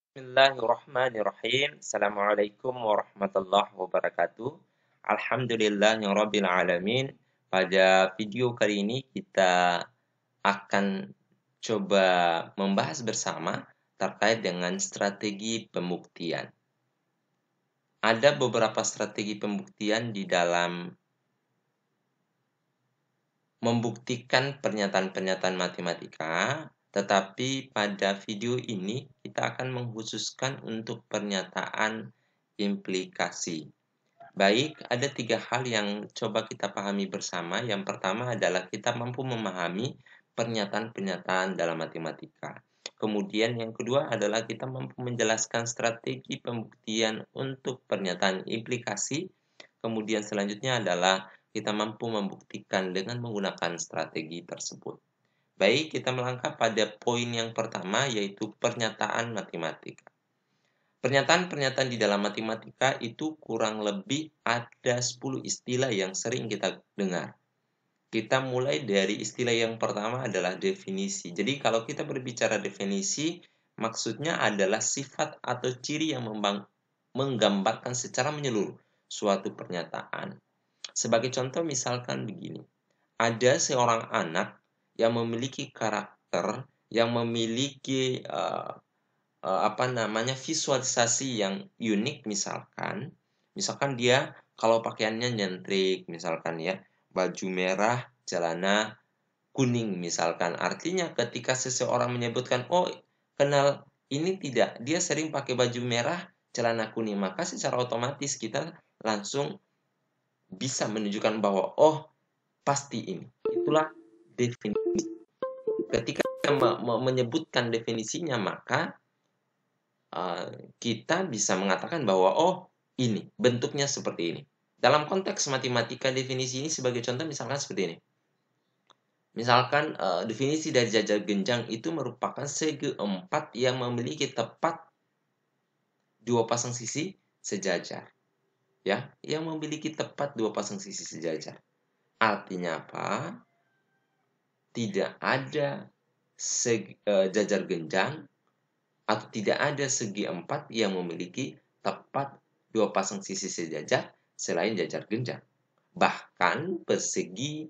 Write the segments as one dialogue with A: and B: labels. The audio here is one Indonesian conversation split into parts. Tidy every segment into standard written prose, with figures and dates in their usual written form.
A: Bismillahirrahmanirrahim. Assalamualaikum warahmatullahi wabarakatuh. Alhamdulillahirabbil alamin. Pada video kali ini kita akan coba membahas bersama terkait dengan strategi pembuktian. Ada beberapa strategi pembuktian di dalam membuktikan pernyataan-pernyataan matematika, tetapi pada video ini kita akan mengkhususkan untuk pernyataan implikasi. Baik, ada 3 hal yang coba kita pahami bersama. Yang pertama adalah kita mampu memahami pernyataan-pernyataan dalam matematika. Kemudian yang kedua adalah kita mampu menjelaskan strategi pembuktian untuk pernyataan implikasi. Kemudian selanjutnya adalah kita mampu membuktikan dengan menggunakan strategi tersebut. Baik, kita melangkah pada poin yang pertama, yaitu pernyataan matematika. Pernyataan-pernyataan di dalam matematika itu kurang lebih ada 10 istilah yang sering kita dengar. Kita mulai dari istilah yang pertama adalah definisi. Jadi kalau kita berbicara definisi, maksudnya adalah sifat atau ciri yang menggambarkan secara menyeluruh suatu pernyataan. Sebagai contoh misalkan begini, ada seorang anak yang memiliki karakter, yang memiliki visualisasi yang unik, misalkan dia kalau pakaiannya nyentrik, misalkan ya, baju merah, celana kuning misalkan. Artinya ketika seseorang menyebutkan, oh kenal ini tidak, dia sering pakai baju merah, celana kuning, maka secara otomatis kita langsung bisa menunjukkan bahwa oh pasti ini. Itulah definisi. Ketika menyebutkan definisinya, maka kita bisa mengatakan bahwa oh ini bentuknya seperti ini. Dalam konteks matematika, definisi ini sebagai contoh misalkan seperti ini. Misalkan definisi dari jajar genjang itu merupakan segi 4 yang memiliki tepat 2 pasang sisi sejajar. Ya, yang memiliki tepat 2 pasang sisi sejajar. Artinya apa? Tidak ada jajar genjang atau tidak ada segi 4 yang memiliki tepat 2 pasang sisi sejajar selain jajar genjang. Bahkan persegi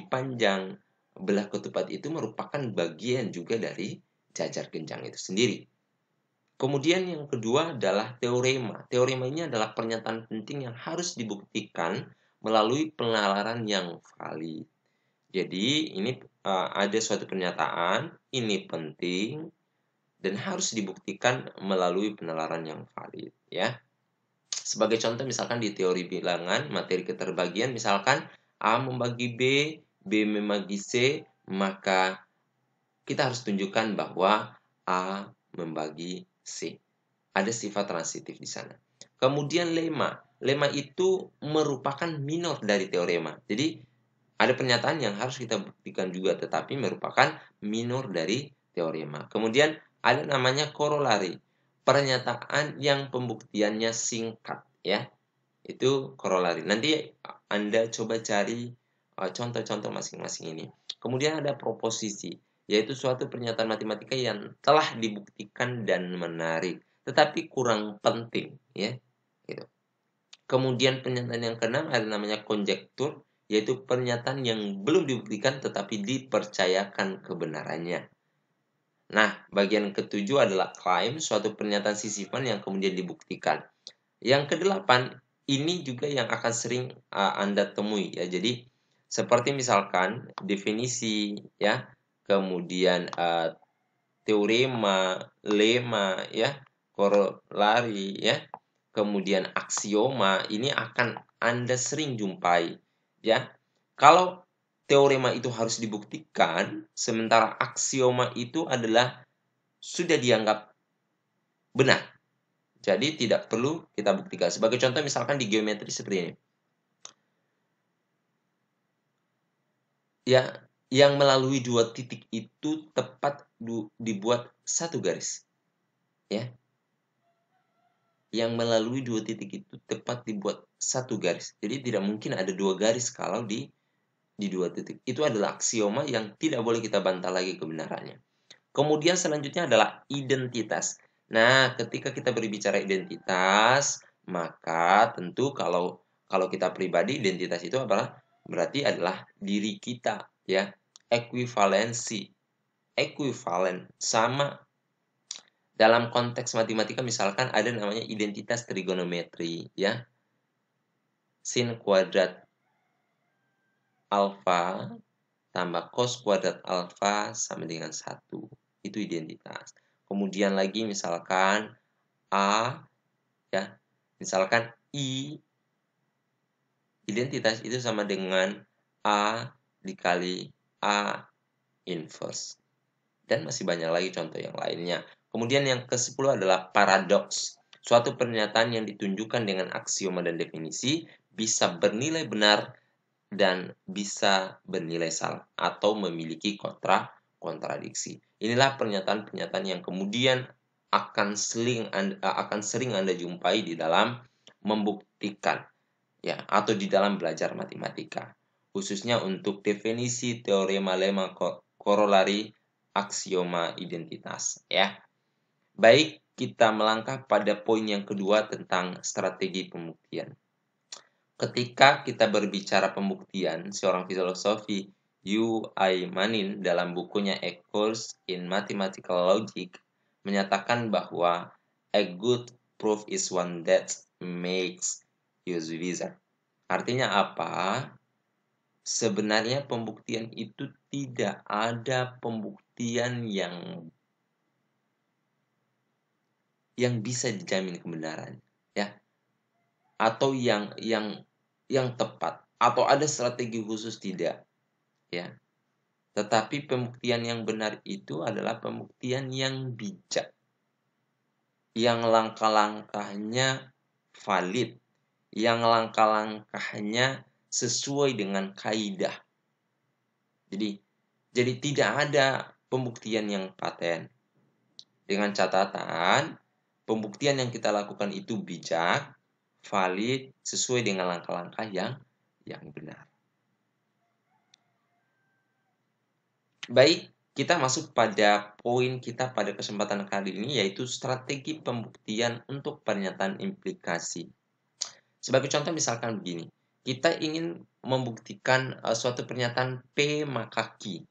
A: panjang belah ketupat itu merupakan bagian juga dari jajar genjang itu sendiri. Kemudian yang kedua adalah teorema. Teorema ini adalah pernyataan penting yang harus dibuktikan melalui penalaran yang valid. Jadi ini ada suatu pernyataan, ini penting dan harus dibuktikan melalui penalaran yang valid, ya. Sebagai contoh misalkan di teori bilangan, materi keterbagian, misalkan A membagi B, B membagi C, maka kita harus tunjukkan bahwa A membagi C. Ada sifat transitif di sana. Kemudian lemma. Lemma itu merupakan minor dari teorema. Jadi ada pernyataan yang harus kita buktikan juga, tetapi merupakan minor dari teorema. Kemudian ada namanya korolari. Pernyataan yang pembuktiannya singkat, ya. Itu korolari. Nanti Anda coba cari contoh-contoh masing-masing ini. Kemudian ada proposisi, yaitu suatu pernyataan matematika yang telah dibuktikan dan menarik, tetapi kurang penting, ya. Gitu. Kemudian pernyataan yang keenam ada namanya konjektur, yaitu pernyataan yang belum dibuktikan tetapi dipercayakan kebenarannya. Nah, bagian ketujuh adalah klaim, suatu pernyataan sisipan yang kemudian dibuktikan. Yang kedelapan, ini juga yang akan sering Anda temui, ya. Jadi, seperti misalkan definisi, ya, kemudian teorema, lemma, ya, korolari, ya, kemudian aksioma, ini akan Anda sering jumpai, ya. Kalau teorema itu harus dibuktikan, sementara aksioma itu adalah sudah dianggap benar. Jadi tidak perlu kita buktikan. Sebagai contoh misalkan di geometri seperti ini. Ya, yang melalui 2 titik itu tepat dibuat 1 garis. Ya. Yang melalui 2 titik itu tepat dibuat 1 garis. Jadi tidak mungkin ada 2 garis kalau di 2 titik. Itu adalah aksioma yang tidak boleh kita bantah lagi kebenarannya. Kemudian selanjutnya adalah identitas. Nah, ketika kita berbicara identitas, maka tentu kalau kita pribadi, identitas itu berarti adalah diri kita, ya. Ekuivalensi, ekuivalen, sama. Dalam konteks matematika misalkan ada namanya identitas trigonometri, ya. Sin kuadrat alfa tambah cos kuadrat alfa sama dengan 1. Itu identitas. Kemudian lagi misalkan A, ya, misalkan I, identitas itu sama dengan A dikali A inverse. Dan masih banyak lagi contoh yang lainnya. Kemudian yang ke-10 adalah paradoks. Suatu pernyataan yang ditunjukkan dengan aksioma dan definisi bisa bernilai benar dan bisa bernilai salah atau memiliki kontradiksi. Inilah pernyataan-pernyataan yang kemudian akan sering Anda jumpai di dalam membuktikan, ya, atau di dalam belajar matematika, khususnya untuk definisi, teorema, lemma, korolari, aksioma identitas, ya. Baik, kita melangkah pada poin yang kedua tentang strategi pembuktian. Ketika kita berbicara pembuktian, seorang filosofi Yu Aimanin dalam bukunya A Course in Mathematical Logic menyatakan bahwa a good proof is one that makes use wizard. Artinya apa? Sebenarnya pembuktian itu tidak ada pembuktian yang bisa dijamin kebenaran, ya, atau yang tepat, atau ada strategi khusus, tidak, ya. Tetapi pembuktian yang benar itu adalah pembuktian yang bijak, yang langkah-langkahnya valid, yang langkah-langkahnya sesuai dengan kaidah. Jadi tidak ada pembuktian yang paten. Dengan catatan, pembuktian yang kita lakukan itu bijak, valid, sesuai dengan langkah-langkah yang benar. Baik, kita masuk pada poin kita pada kesempatan kali ini, yaitu strategi pembuktian untuk pernyataan implikasi. Sebagai contoh misalkan begini, kita ingin membuktikan suatu pernyataan P maka Q.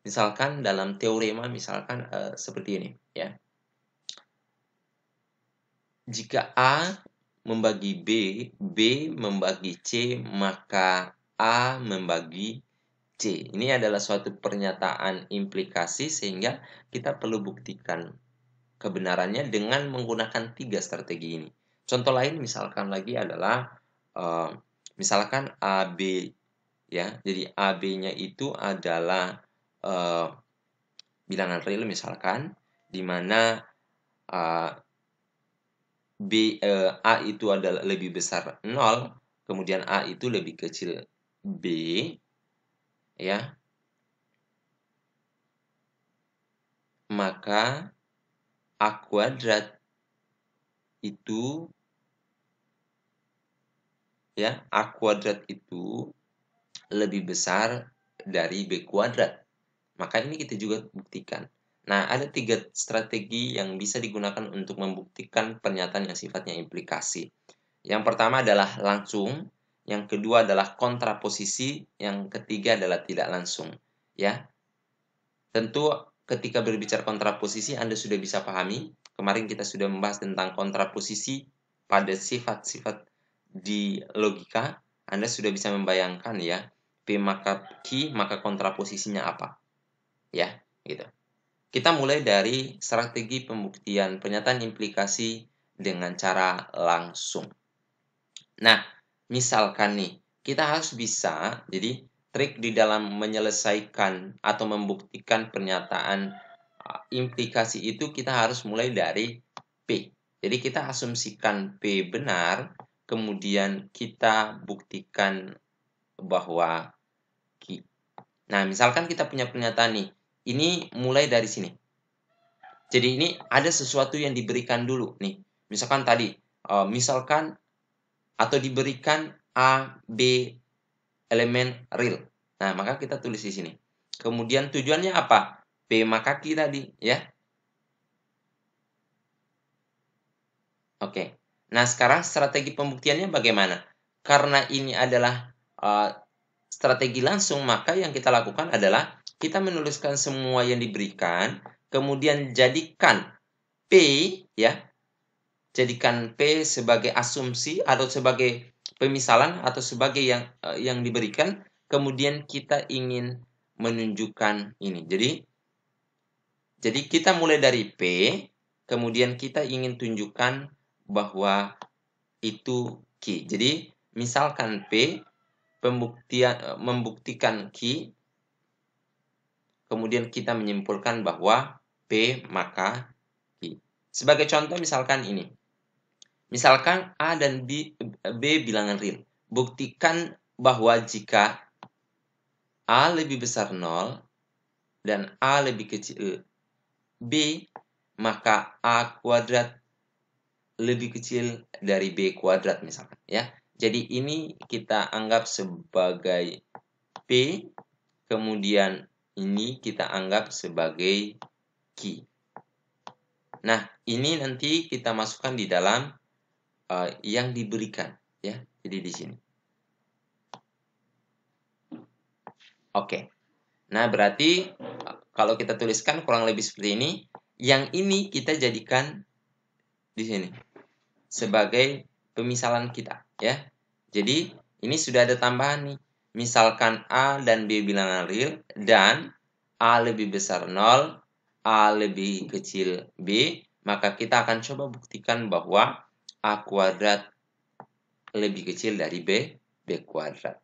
A: Misalkan dalam teorema misalkan seperti ini, ya. Jika A membagi B, B membagi C, maka A membagi C. Ini adalah suatu pernyataan implikasi sehingga kita perlu buktikan kebenarannya dengan menggunakan 3 strategi ini. Contoh lain misalkan lagi adalah misalkan AB, ya. Jadi AB-nya itu adalah bilangan real misalkan, di mana A itu adalah lebih besar 0, kemudian A itu lebih kecil B, ya. Maka A kuadrat itu, ya, A kuadrat itu lebih besar dari B kuadrat. Maka ini kita juga buktikan. Nah, ada 3 strategi yang bisa digunakan untuk membuktikan pernyataan yang sifatnya implikasi. Yang pertama adalah langsung, yang kedua adalah kontraposisi, yang ketiga adalah tidak langsung, ya. Tentu ketika berbicara kontraposisi Anda sudah bisa pahami. Kemarin kita sudah membahas tentang kontraposisi pada sifat-sifat di logika. Anda sudah bisa membayangkan, ya, P maka Q, maka kontraposisinya apa? Ya, gitu. Kita mulai dari strategi pembuktian pernyataan implikasi dengan cara langsung. Nah, misalkan nih, kita harus bisa, jadi trik di dalam menyelesaikan atau membuktikan pernyataan implikasi itu kita harus mulai dari P. Jadi kita asumsikan P benar, kemudian kita buktikan bahwa Q. Nah, misalkan kita punya pernyataan nih, ini mulai dari sini. Jadi ini ada sesuatu yang diberikan dulu nih. Misalkan tadi, misalkan atau diberikan A, B elemen real. Nah, maka kita tulis di sini. Kemudian tujuannya apa? P maka Q tadi, ya. Oke. Nah, sekarang strategi pembuktiannya bagaimana? Karena ini adalah strategi langsung, maka yang kita lakukan adalah kita menuliskan semua yang diberikan, kemudian jadikan P, ya, jadikan P sebagai asumsi atau sebagai pemisalan atau sebagai yang diberikan, kemudian kita ingin menunjukkan ini. Jadi kita mulai dari P, kemudian kita ingin tunjukkan bahwa itu Q. Jadi misalkan P membuktikan Q, kemudian kita menyimpulkan bahwa P maka Q. Sebagai contoh misalkan ini. Misalkan A dan B bilangan real. Buktikan bahwa jika A lebih besar 0 dan A lebih kecil B, maka A kuadrat lebih kecil dari B kuadrat misalkan, ya. Jadi ini kita anggap sebagai P, kemudian ini kita anggap sebagai Q. Nah, ini nanti kita masukkan di dalam yang diberikan, ya. Jadi di sini. Oke. Nah, berarti kalau kita tuliskan kurang lebih seperti ini. Yang ini kita jadikan di sini sebagai pemisalan kita, ya. Jadi ini sudah ada tambahan nih. Misalkan A dan B bilangan real dan A lebih besar 0, A lebih kecil B, maka kita akan coba buktikan bahwa A kuadrat lebih kecil dari B kuadrat.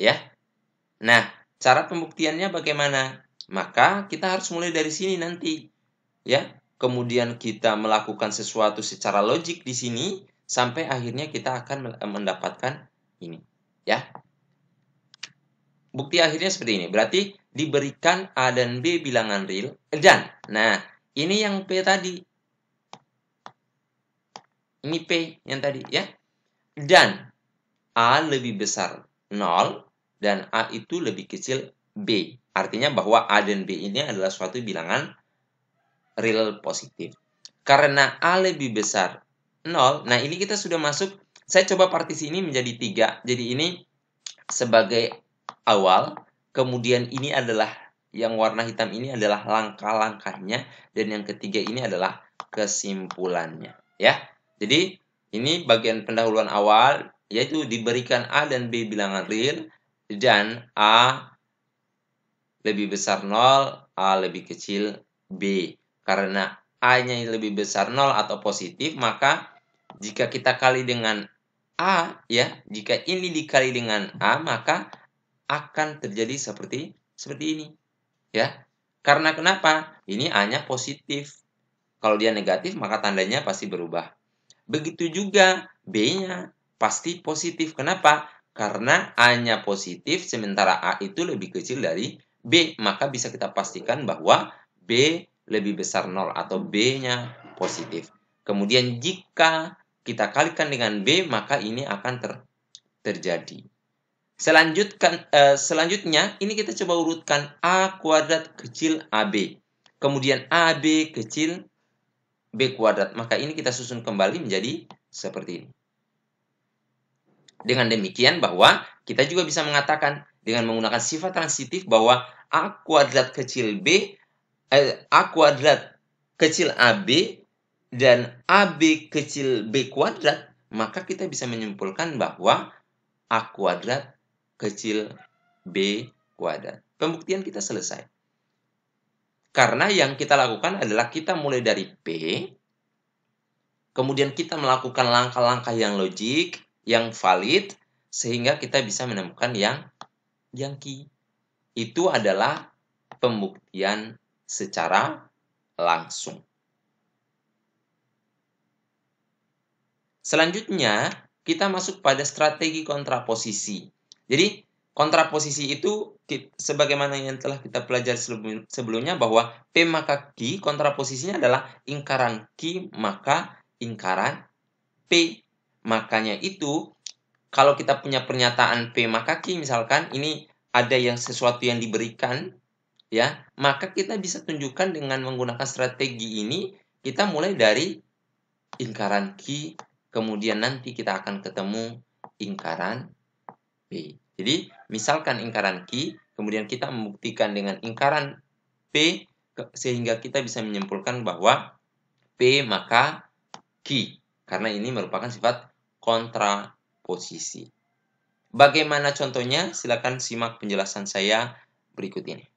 A: Ya. Nah, cara pembuktiannya bagaimana? Maka kita harus mulai dari sini nanti. Ya. Kemudian kita melakukan sesuatu secara logik di sini sampai akhirnya kita akan mendapatkan ini, ya. Bukti akhirnya seperti ini. Berarti diberikan A dan B bilangan real dan nah, ini yang P tadi. Ini P yang tadi, ya. Dan A lebih besar 0 dan A itu lebih kecil B. Artinya bahwa A dan B ini adalah suatu bilangan real positif. Karena A lebih besar 0, nah ini kita sudah masuk, saya coba partisi ini menjadi 3. Jadi ini sebagai awal, kemudian ini adalah yang warna hitam ini adalah langkah-langkahnya, dan yang ketiga ini adalah kesimpulannya, ya. Jadi ini bagian pendahuluan awal, yaitu diberikan A dan B bilangan real dan A lebih besar 0, A lebih kecil B. Karena A-nya lebih besar 0 atau positif, maka jika kita kali dengan A, ya, jika ini dikali dengan A, maka akan terjadi seperti ini, ya. Karena kenapa? Ini A-nya positif. Kalau dia negatif, maka tandanya pasti berubah. Begitu juga B-nya pasti positif. Kenapa? Karena A-nya positif, sementara A itu lebih kecil dari B. Maka bisa kita pastikan bahwa B lebih besar 0 atau B-nya positif. Kemudian jika kita kalikan dengan B, maka ini akan terjadi. Selanjutnya, ini kita coba urutkan A kuadrat kecil AB. Kemudian AB kecil B kuadrat. Maka ini kita susun kembali menjadi seperti ini. Dengan demikian bahwa kita juga bisa mengatakan dengan menggunakan sifat transitif bahwa A kuadrat kecil A kuadrat kecil AB dan AB kecil B kuadrat, maka kita bisa menyimpulkan bahwa A kuadrat kecil B kuadrat. Pembuktian kita selesai. Karena yang kita lakukan adalah kita mulai dari P, kemudian kita melakukan langkah-langkah yang logik, yang valid, sehingga kita bisa menemukan yang Q. Itu adalah pembuktian secara langsung. Selanjutnya, kita masuk pada strategi kontraposisi. Jadi, kontraposisi itu sebagaimana yang telah kita pelajari sebelumnya bahwa P maka Q, kontraposisinya adalah lingkaran Q maka lingkaran P. Makanya itu, kalau kita punya pernyataan P maka Q, misalkan ini ada sesuatu yang diberikan, ya, maka kita bisa tunjukkan dengan menggunakan strategi ini, kita mulai dari lingkaran Q, kemudian nanti kita akan ketemu lingkaran P. Jadi, misalkan lingkaran Q, kemudian kita membuktikan dengan lingkaran P, sehingga kita bisa menyimpulkan bahwa P maka Q, karena ini merupakan sifat kontraposisi. Bagaimana contohnya? Silakan simak penjelasan saya berikut ini.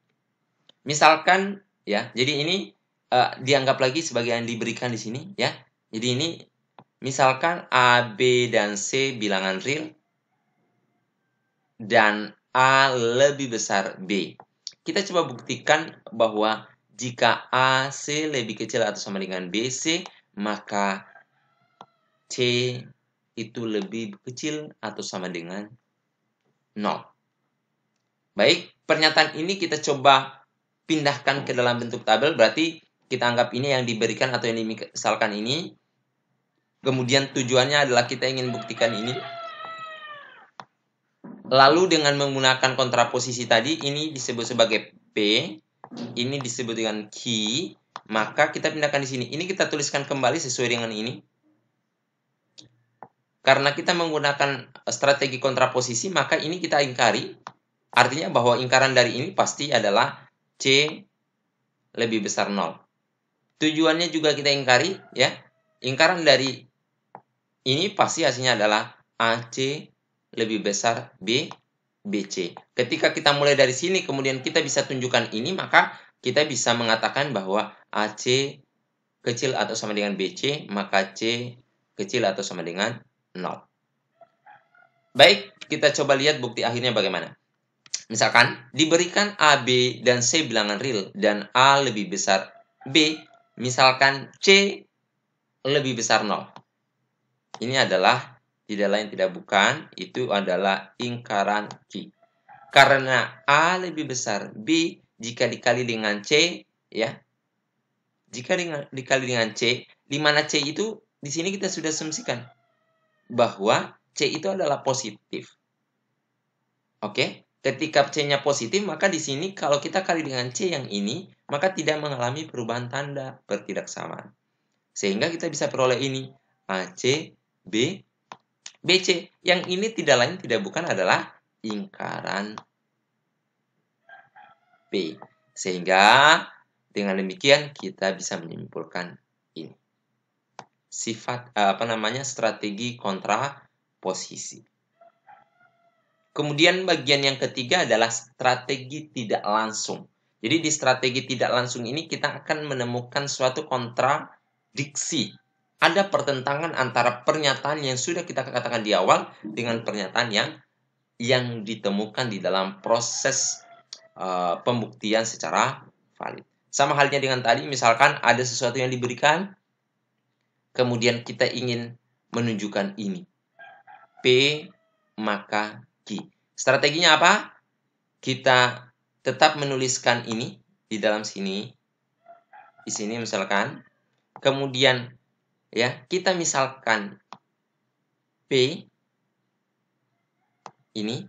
A: Misalkan, ya, jadi ini dianggap lagi sebagai yang diberikan di sini, ya. Jadi ini, misalkan A, B, dan C bilangan real, dan A lebih besar B. Kita coba buktikan bahwa jika AC lebih kecil atau sama dengan BC, maka C itu lebih kecil atau sama dengan 0. Baik, pernyataan ini kita coba pindahkan ke dalam bentuk tabel, berarti kita anggap ini yang diberikan atau yang dimisalkan ini. Kemudian tujuannya adalah kita ingin buktikan ini. Lalu dengan menggunakan kontraposisi tadi, ini disebut sebagai P, ini disebut dengan Q, maka kita pindahkan di sini. Ini kita tuliskan kembali sesuai dengan ini. Karena kita menggunakan strategi kontraposisi, maka ini kita ingkari. Artinya bahwa ingkaran dari ini pasti adalah C lebih besar 0. Tujuannya juga kita ingkari, ya. Ingkaran dari ini pasti hasilnya adalah AC lebih besar BC. Ketika kita mulai dari sini, kemudian kita bisa tunjukkan ini, maka kita bisa mengatakan bahwa AC kecil atau sama dengan BC, maka C kecil atau sama dengan 0. Baik, kita coba lihat bukti akhirnya bagaimana. Misalkan, diberikan A, B, dan C bilangan real, dan A lebih besar B, misalkan C lebih besar 0. Ini adalah tidak lain tidak bukan, itu adalah ingkaran Q. Karena A lebih besar B, jika dikali dengan C, ya, jika dikali dengan C, di mana C itu, di sini kita sudah asumsikan bahwa C itu adalah positif. Oke, ketika C-nya positif, maka di sini kalau kita kali dengan C yang ini, maka tidak mengalami perubahan tanda pertidaksamaan. Sehingga kita bisa peroleh ini, AC, B, BC. Yang ini tidak lain tidak bukan adalah ingkaran P. Sehingga dengan demikian kita bisa menyimpulkan ini. Strategi kontraposisi. Kemudian bagian yang ketiga adalah strategi tidak langsung. Jadi di strategi tidak langsung ini kita akan menemukan suatu kontradiksi. Ada pertentangan antara pernyataan yang sudah kita katakan di awal dengan pernyataan yang ditemukan di dalam proses pembuktian secara valid. Sama halnya dengan tadi, misalkan ada sesuatu yang diberikan, kemudian kita ingin menunjukkan ini. P maka Q. Strateginya apa? Kita tetap menuliskan ini di dalam sini. Di sini misalkan. Kemudian ya, kita misalkan P ini,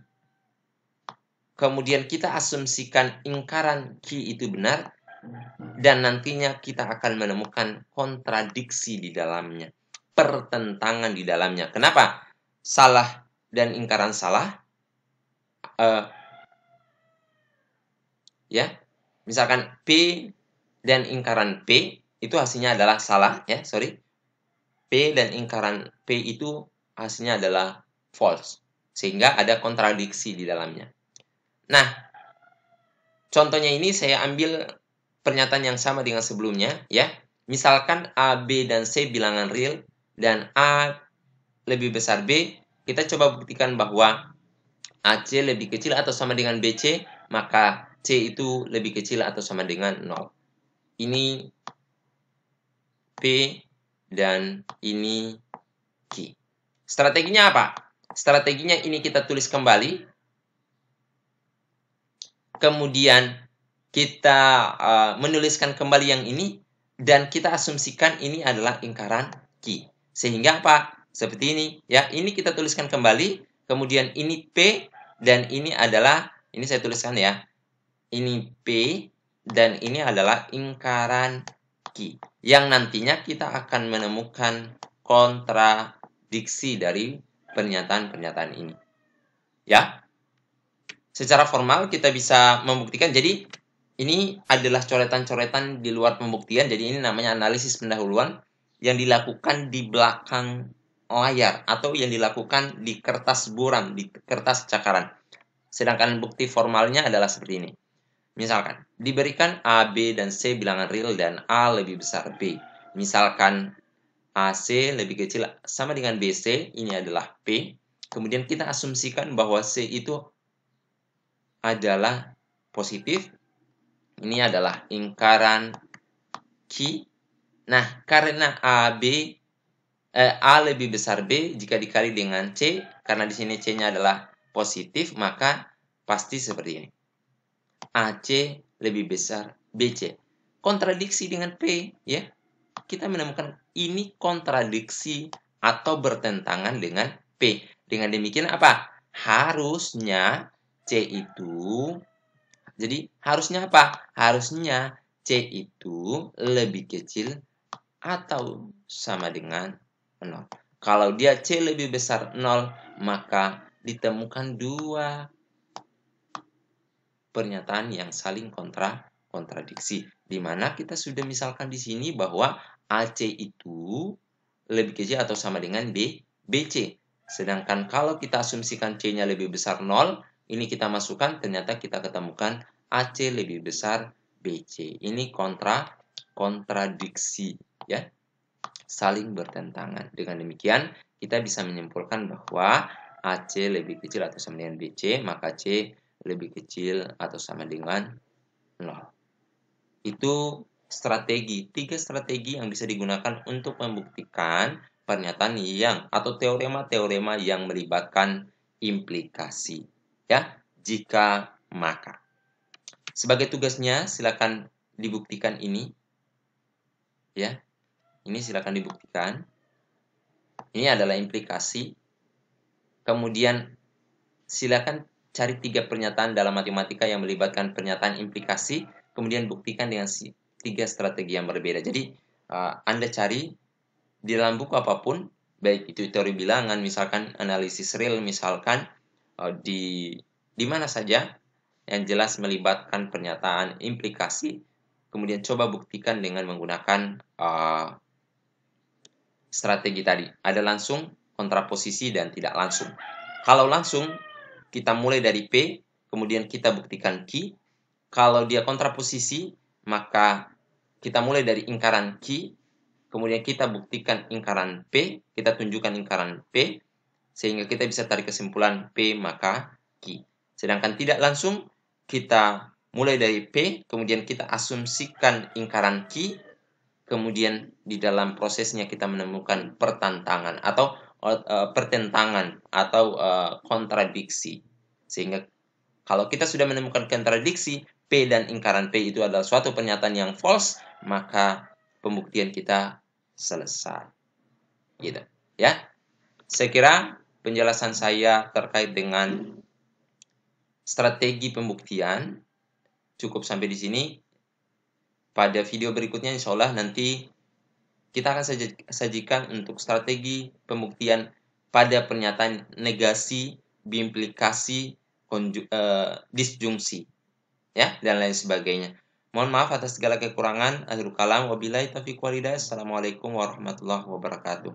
A: kemudian kita asumsikan ingkaran Q itu benar, dan nantinya kita akan menemukan kontradiksi di dalamnya, pertentangan di dalamnya. Kenapa? Salah dan ingkaran salah, ya, misalkan P dan ingkaran P itu hasilnya adalah salah, ya, P dan ingkaran P itu hasilnya adalah false. Sehingga ada kontradiksi di dalamnya. Nah, contohnya ini saya ambil pernyataan yang sama dengan sebelumnya, ya. Misalkan A, B, dan C bilangan real, dan A lebih besar B, kita coba buktikan bahwa AC lebih kecil atau sama dengan BC, maka C itu lebih kecil atau sama dengan 0. Ini P dan ini Q. Strateginya apa? Strateginya ini kita tulis kembali. Kemudian kita menuliskan kembali yang ini. Dan kita asumsikan ini adalah ingkaran Q. Sehingga apa? Seperti ini. Ya, ini kita tuliskan kembali. Kemudian ini P. Dan ini adalah, ini saya tuliskan ya. Ini P. dan ini adalah ingkaran ki. Yang nantinya kita akan menemukan kontradiksi dari pernyataan-pernyataan ini. Ya. Secara formal kita bisa membuktikan. Jadi ini adalah coretan-coretan di luar pembuktian. Jadi ini namanya analisis pendahuluan yang dilakukan di belakang layar atau yang dilakukan di kertas buram, di kertas cakaran. Sedangkan bukti formalnya adalah seperti ini. Misalkan, diberikan A, B, dan C bilangan real dan A lebih besar B. Misalkan AC lebih kecil sama dengan BC, ini adalah P. Kemudian kita asumsikan bahwa C itu adalah positif. Ini adalah ingkaran Q. Nah, karena A lebih besar B jika dikali dengan C, karena di sini C-nya adalah positif, maka pasti seperti ini. AC lebih besar BC. Kontradiksi dengan P, ya. Kita menemukan ini kontradiksi atau bertentangan dengan P. Dengan demikian apa? Harusnya C itu, jadi harusnya apa? Harusnya C itu lebih kecil atau sama dengan 0. Kalau dia C lebih besar 0, maka ditemukan dua pernyataan yang saling kontradiksi. Di mana kita sudah misalkan di sini bahwa AC itu lebih kecil atau sama dengan BC. Sedangkan kalau kita asumsikan C-nya lebih besar 0, ini kita masukkan, ternyata kita ketemukan AC lebih besar BC. Ini kontradiksi, ya. Saling bertentangan. Dengan demikian, kita bisa menyimpulkan bahwa AC lebih kecil atau sama dengan BC, maka C lebih kecil atau sama dengan 0. Itu strategi, 3 strategi yang bisa digunakan untuk membuktikan pernyataan yang atau teorema-teorema yang melibatkan implikasi. Ya, jika maka. Sebagai tugasnya, silakan dibuktikan ini. Ya, ini silakan dibuktikan. Ini adalah implikasi. Kemudian silakan cari 3 pernyataan dalam matematika yang melibatkan pernyataan implikasi, kemudian buktikan dengan 3 strategi yang berbeda. Jadi, Anda cari di dalam buku apapun, baik itu teori bilangan, misalkan analisis real, misalkan di mana saja yang jelas melibatkan pernyataan implikasi, kemudian coba buktikan dengan menggunakan strategi tadi. Ada langsung, kontraposisi, dan tidak langsung. Kalau langsung, kita mulai dari P, kemudian kita buktikan Q. Kalau dia kontraposisi, maka kita mulai dari ingkaran Q, kemudian kita buktikan ingkaran P, kita tunjukkan ingkaran P, sehingga kita bisa tarik kesimpulan P maka Q. Sedangkan tidak langsung, kita mulai dari P, kemudian kita asumsikan ingkaran Q, kemudian di dalam prosesnya kita menemukan pertentangan atau kontradiksi. Sehingga kalau kita sudah menemukan kontradiksi, P dan ingkaran P itu adalah suatu pernyataan yang false, maka pembuktian kita selesai. Gitu. Ya. Saya kira penjelasan saya terkait dengan strategi pembuktian cukup sampai di sini. Pada video berikutnya insya Allah nanti kita akan sajikan untuk strategi pembuktian pada pernyataan negasi, biimplikasi, disjungsi, ya, dan lain sebagainya. Mohon maaf atas segala kekurangan. Akhirul kalam, wabillahi taufiq walhidayah. Assalamualaikum warahmatullahi wabarakatuh.